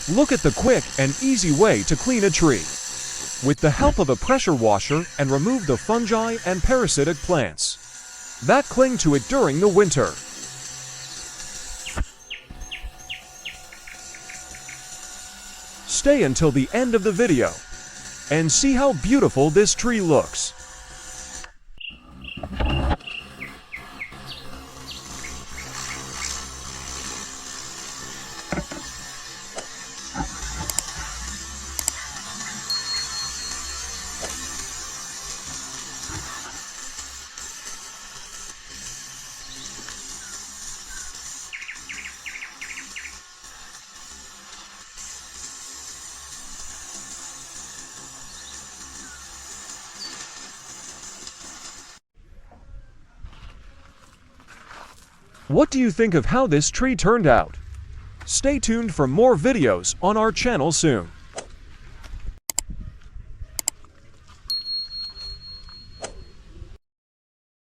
Look at the quick and easy way to clean a tree. With the help of a pressure washer and remove the fungi and parasitic plants that cling to it during the winter. Stay until the end of the video and see how beautiful this tree looks. What do you think of how this tree turned out? Stay tuned for more videos on our channel soon.